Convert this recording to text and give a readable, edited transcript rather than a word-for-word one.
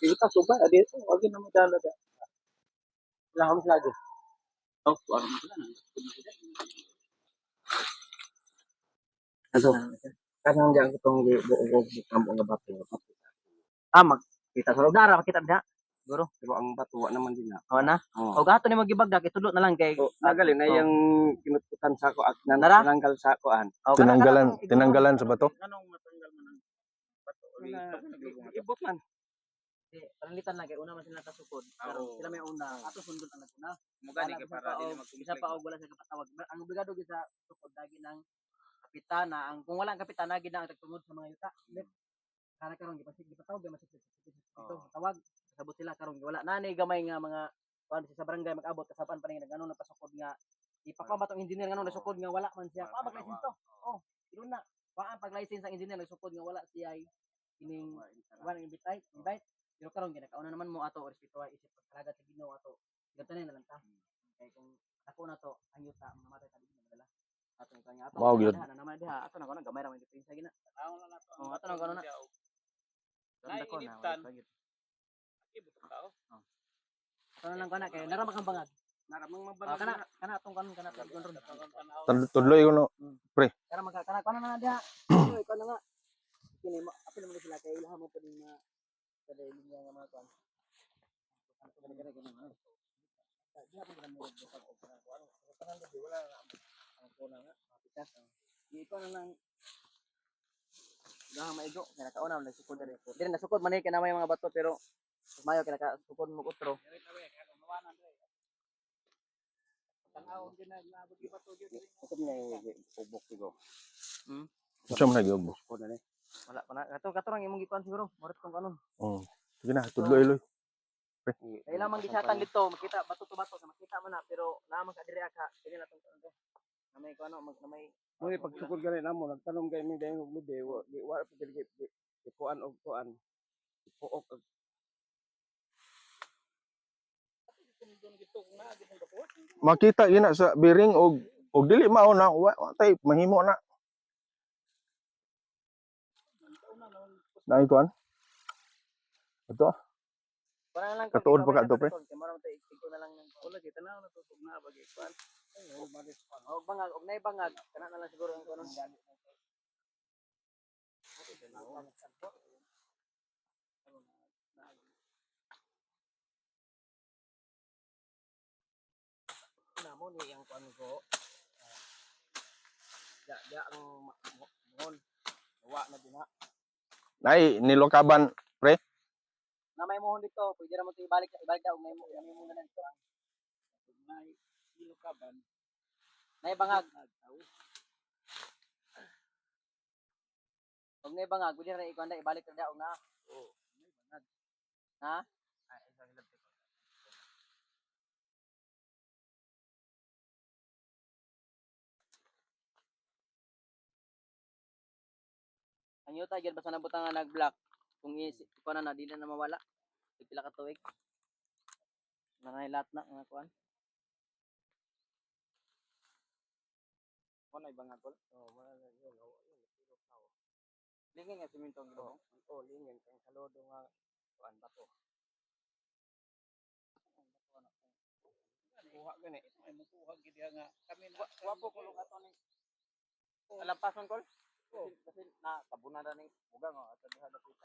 Kita suba dito, wag na mo dala da. Wala kami lagi. Oh, parang na. Ato. Kanang diyan itong buog kampo nga bato. Kita sa lugar, makita diha. Siguro, pero ang bato wa naman din na. O na. Oh. O gato ni magibagdak itudlo na lang kay Nagalin na yung kinututan sa ako at nananggal sa akoan. Tinanggalan sa bato. Anong matanggal man ang bato? Ibot man. Panalitan lang kay una man sila tasukod. Pero sila may una, ato sundon ang naguna. Mugani ka para dili Isa pa og wala sa kapatawag. Ang obligado gid sa sukod lagi ng kapitana, ang kung wala ang kapitana gid ang tagtungod sa mga yuta. Kana karon gipatawag masig ito tawag sabot sila karon wala na ni gamay nga mga kuan sa barangay mag-abot kasapan pa ning nagano na pasukod nga ipakwa ba tong engineer ngano nasukod nga wala man siya pa mag-license to. Oh, ilo na. Paan pag license ang engineer nagsukod nga wala siya kining wala invite. Pero karon ginakauna naman mo ato respetuha isip pagkalagat sa Ginoo ato. Gantanin na lang ta. Kay kung ako na to ang yuta mamatay ta dinhi madala. Ato nga ato. Wow, good. Na naman diha ato na kono gamay ra man diferensya gina. Oh, ato na kono na. Ganda ko na. Ibot tao. Kana lang kana kay naramang kang bangag. Naramang mabalag. Kana atong kanon kana ron. Tudloy ko no. Kana na diha. Oy, kana nga. Kini mo apil mo sila kay ilham mo pud na kada linya nga mga kuan. Diha pa kana mo sa kuan. Kana wala ang kuna nga. Mapitas. Iko na lang dah maigo kaya kauna na sukod diri. Diri na sukod man kay na may mga bato pero mayo kay ka sukod mo utro. Tanaw din na nabot di bato diri. Ito niya ubok sigo. Unsa man gyud? Ko na ni. Wala pa na kato rang imong gikuan siguro. Morat kung kanon. Sige na, tudloy loy. Kay lamang gisatan dito makita bato to bato makita man na pero naman ka diri aka dili na tong kanon. Na may kuno na may Muli pagsukod gani namo nagtanong kay mi dayon og lubi wa pa dili kuan og kuan. Ipuok og Makita gina sa bearing og dili mao na wa tay mahimo na. Nai kuan? Ito. para lang Katuod pa ka to, pre? Kay mara tay tigko na lang ng ulo kita na tusog na bagi kuan. Og bangag og nay bangag kana na lang siguro ang kanon gani. Namo ni yang kuan ko. Ya ang mohon. Wa na din ha. Nai nilokaban, pre. Na may mohon dito, pwede ra mo to ibalik daw may mo na dito. may ilukaban. Nay bangag. Og nay bangag, pwede ra ikuan ibalik ra daw na. Oh, may banag. Ha? Ay, isang hilab ko. Ang yuta gyud basta nabutang nga nag-block. Kung ikuan na dili na mawala. Pila ka tuig. Nanay lahat na nga kuan. Ko na ibang atol. Oh, wala na yun. Lingin nga simento ang gilong. Oh, lingin kang salodo nga kuan bato. Kuha gani. Ay mukuha gid nga kami na. Wa po kulong ato ni. Alampason kol. Kasi na tabuna na ning bugang ato diha na kita.